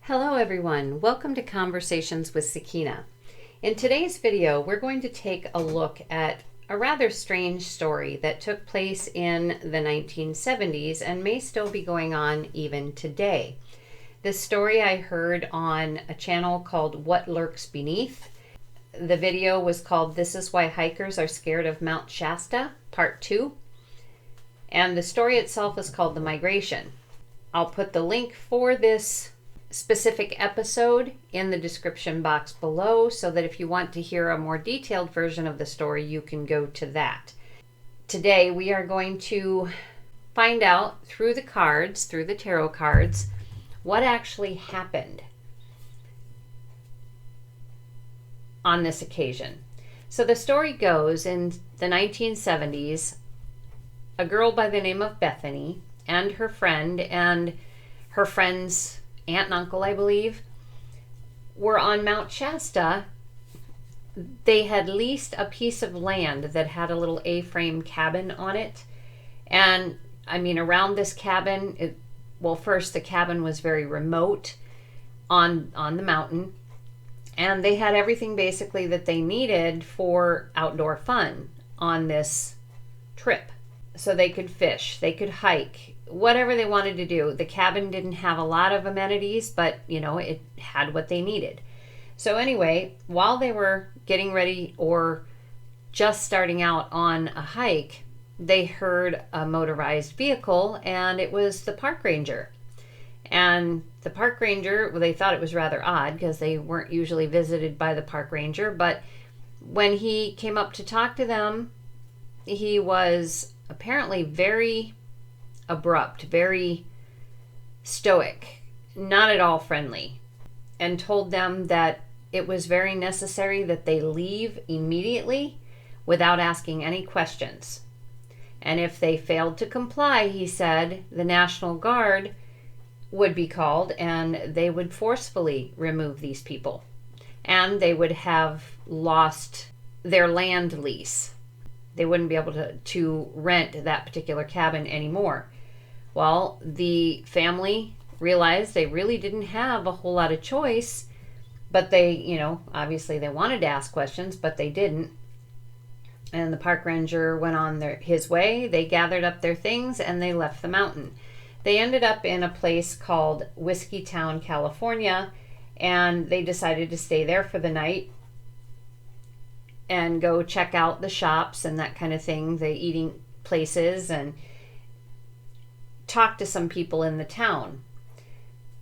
Hello everyone, welcome to Conversations with Sakina. In today's video, we're going to take a look at a rather strange story that took place in the 1970s and may still be going on even today. This story I heard on a channel called What Lurks Beneath. The video was called This Is Why Hikers Are Scared of Mount Shasta, Part 2. And the story itself is called The Migration. I'll put the link for this specific episode in the description box below so that if you want to hear a more detailed version of the story, you can go to that. Today we are going to find out through the cards, through the tarot cards, what actually happened on this occasion. So the story goes, in the 1970s, a girl by the name of Bethany and her friend's aunt and uncle, I believe, were on Mount Shasta. They had leased a piece of land that had a little A-frame cabin on it. And I mean, around this cabin, first the cabin was very remote on the mountain. And they had everything basically that they needed for outdoor fun on this trip. So they could fish, they could hike, whatever they wanted to do. The cabin didn't have a lot of amenities, but it had what they needed. So anyway, while they were getting ready or just starting out on a hike, they heard a motorized vehicle, and it was the park ranger. And the park ranger, they thought it was rather odd because they weren't usually visited by the park ranger, but when he came up to talk to them, he was apparently very abrupt, very stoic, not at all friendly, and told them that it was very necessary that they leave immediately without asking any questions. And if they failed to comply, he said, the National Guard would be called and they would forcefully remove these people. And they would have lost their land lease. They wouldn't be able to rent that particular cabin anymore. Well, the family realized they really didn't have a whole lot of choice, but they, obviously they wanted to ask questions, but they didn't. And the park ranger went on his way. They gathered up their things and they left the mountain. They ended up in a place called Whiskey Town, California, and they decided to stay there for the night and go check out the shops and that kind of thing, the eating places, and talk to some people in the town.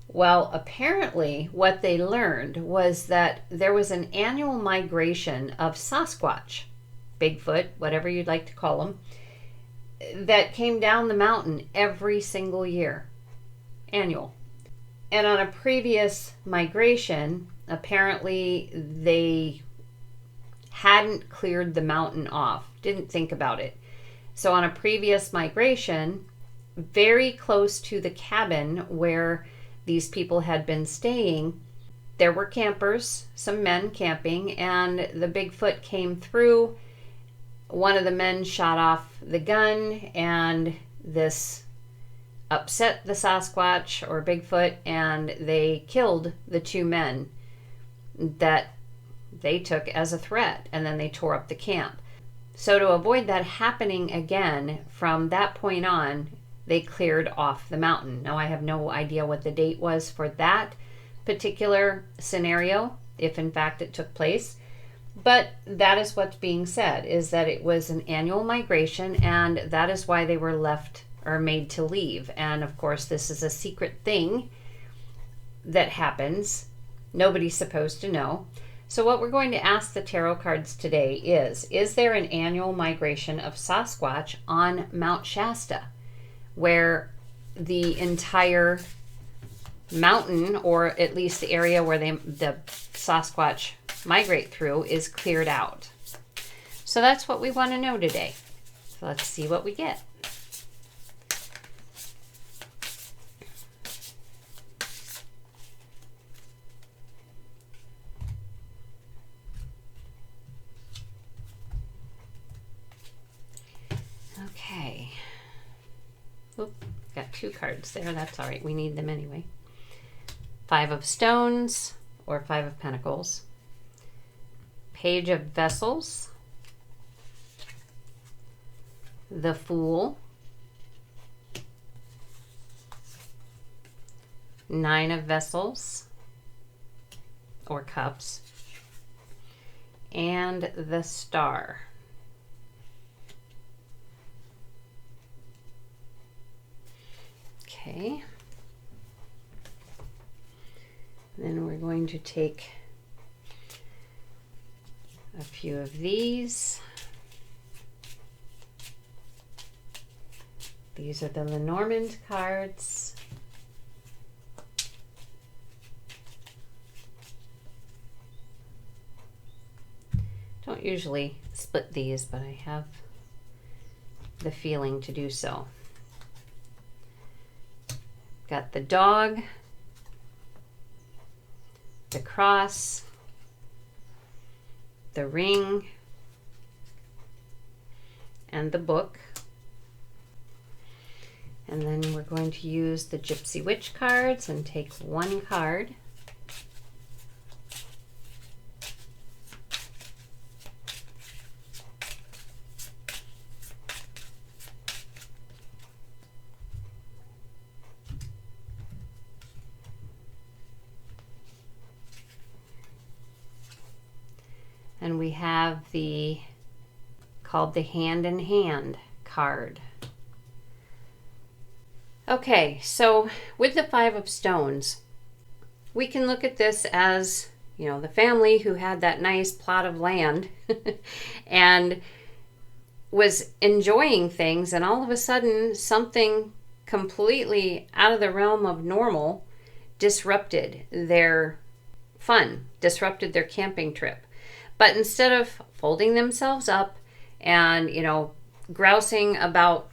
Well, apparently what they learned was that there was an annual migration of Sasquatch, Bigfoot, whatever you'd like to call them, that came down the mountain every single year. Annual. And on a previous migration, apparently they hadn't cleared the mountain off, didn't think about it. So on a previous migration, very close to the cabin where these people had been staying, there were campers, some men camping, and the Bigfoot came through. One of the men shot off the gun, and this upset the Sasquatch or Bigfoot, and they killed the two men that they took as a threat, and then they tore up the camp. So to avoid that happening again, from that point on, they cleared off the mountain. Now, I have no idea what the date was for that particular scenario, if in fact it took place. But that is what's being said, is that it was an annual migration, and that is why they were left or made to leave. And of course, this is a secret thing that happens. Nobody's supposed to know. So what we're going to ask the tarot cards today is there an annual migration of Sasquatch on Mount Shasta, where the entire mountain, or at least the area where the Sasquatch migrate through, is cleared out? So that's what we want to know today. So let's see what we get. Okay. Oop, got two cards there. That's all right. We need them anyway. Five of Stones or Five of Pentacles, Page of Vessels, the Fool, Nine of Vessels or Cups, and the Star. Okay. Then we're going to take a few of these. These are the Lenormand cards. Don't usually split these, but I have the feeling to do so. Got the dog, the cross, the ring, and the book. And then we're going to use the Gypsy Witch cards and take one card. And we have called the Hand in Hand card. Okay, so with the Five of Stones, we can look at this as, you know, the family who had that nice plot of land and was enjoying things, and all of a sudden something completely out of the realm of normal disrupted their fun, disrupted their camping trip. But instead of folding themselves up and, you know, grousing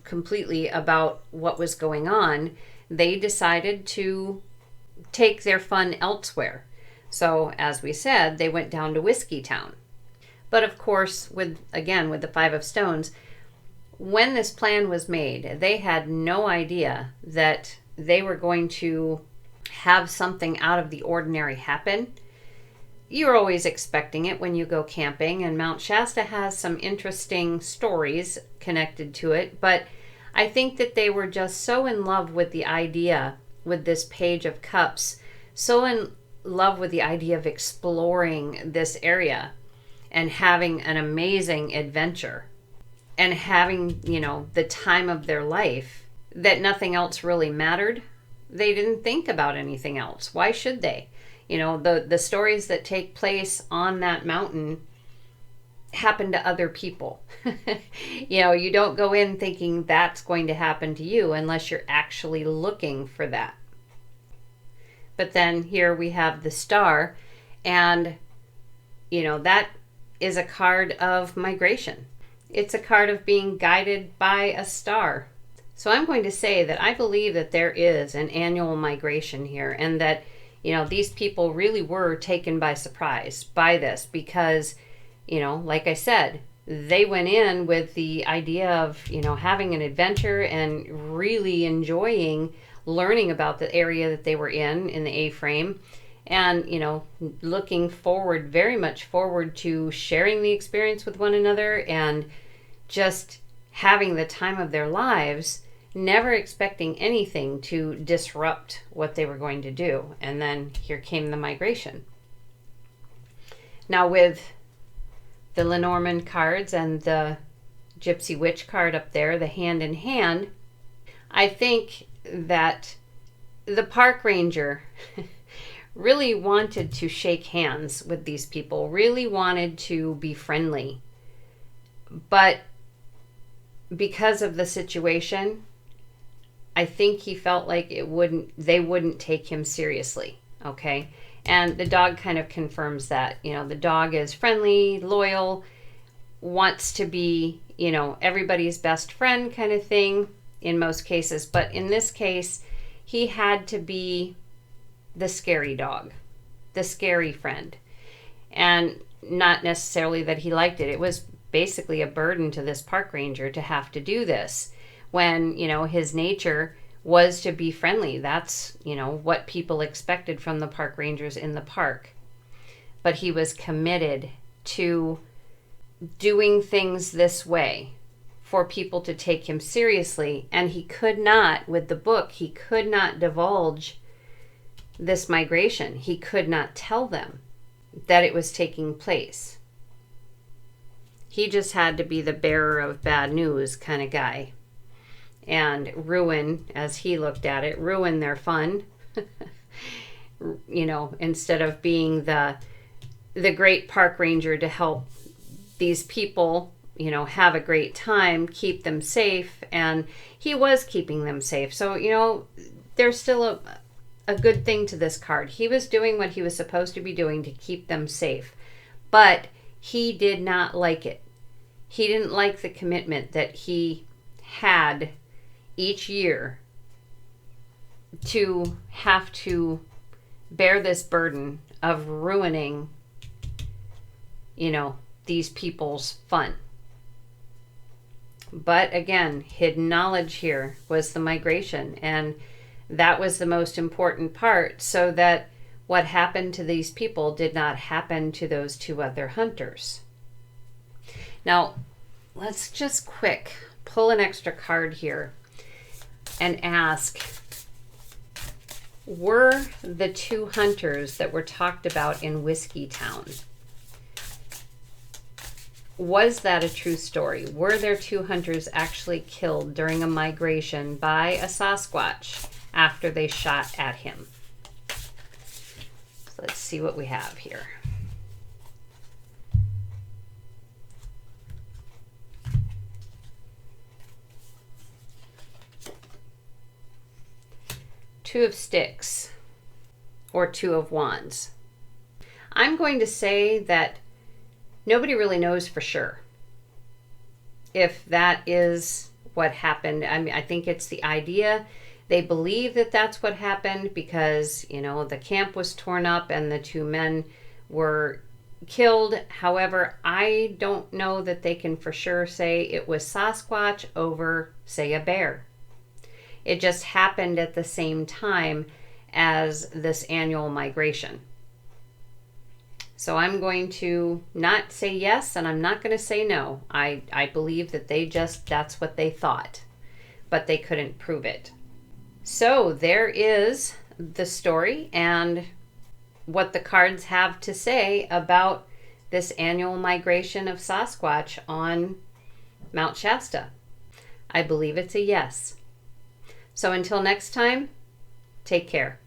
completely about what was going on, they decided to take their fun elsewhere. So, as we said, they went down to Whiskey Town. But of course, with the Five of Stones, when this plan was made, they had no idea that they were going to have something out of the ordinary happen. You're always expecting it when you go camping, and Mount Shasta has some interesting stories connected to it, but I think that they were just so in love with the idea, with this Page of Cups, so in love with the idea of exploring this area and having an amazing adventure and having, you know, the time of their life, that nothing else really mattered. They didn't think about anything else. Why should they? You know, the stories that take place on that mountain happen to other people. You know, you don't go in thinking that's going to happen to you unless you're actually looking for that. But then here we have the Star, and, you know, that is a card of migration. It's a card of being guided by a star. So I'm going to say that I believe that there is an annual migration here, and that, you know, these people really were taken by surprise by this because, you know, like I said, they went in with the idea of, you know, having an adventure and really enjoying learning about the area that they were in the A-frame, and, you know, looking forward, very much forward to sharing the experience with one another and just having the time of their lives, never expecting anything to disrupt what they were going to do. And then here came the migration. Now with the Lenormand cards and the Gypsy Witch card up there, the Hand in Hand, I think that the park ranger really wanted to shake hands with these people, really wanted to be friendly. But because of the situation, I think he felt like they wouldn't take him seriously, okay? And the dog kind of confirms that. You know, the dog is friendly, loyal, wants to be, you know, everybody's best friend kind of thing in most cases. But in this case, he had to be the scary dog, the scary friend. And not necessarily that he liked it. It was basically a burden to this park ranger to have to do this when, you know, his nature was to be friendly. That's, what people expected from the park rangers in the park. But he was committed to doing things this way for people to take him seriously. And he could not, with the book, he could not divulge this migration. He could not tell them that it was taking place. He just had to be the bearer of bad news kind of guy and ruin, as he looked at it, ruin their fun. Instead of being the great park ranger to help these people, have a great time, keep them safe. And he was keeping them safe. So, there's still a good thing to this card. He was doing what he was supposed to be doing to keep them safe. But he did not like it. He didn't like the commitment that he had each year to have to bear this burden of ruining, these people's fun. But again, hidden knowledge here was the migration, and that was the most important part, so that what happened to these people did not happen to those two other hunters. Now, let's just pull an extra card here and ask, were the two hunters that were talked about in Whiskey Town, was that a true story? Were there two hunters actually killed during a migration by a Sasquatch after they shot at him? So let's see what we have here. Two of Sticks or Two of Wands. I'm going to say that nobody really knows for sure if that is what happened. I mean, I think it's the idea. They believe that that's what happened because, the camp was torn up and the two men were killed. However, I don't know that they can for sure say it was Sasquatch over, say, a bear. It just happened at the same time as this annual migration. So I'm going to not say yes, and I'm not going to say no. I believe that that's what they thought, but they couldn't prove it. So there is the story and what the cards have to say about this annual migration of Sasquatch on Mount Shasta. I believe it's a yes. So until next time, take care.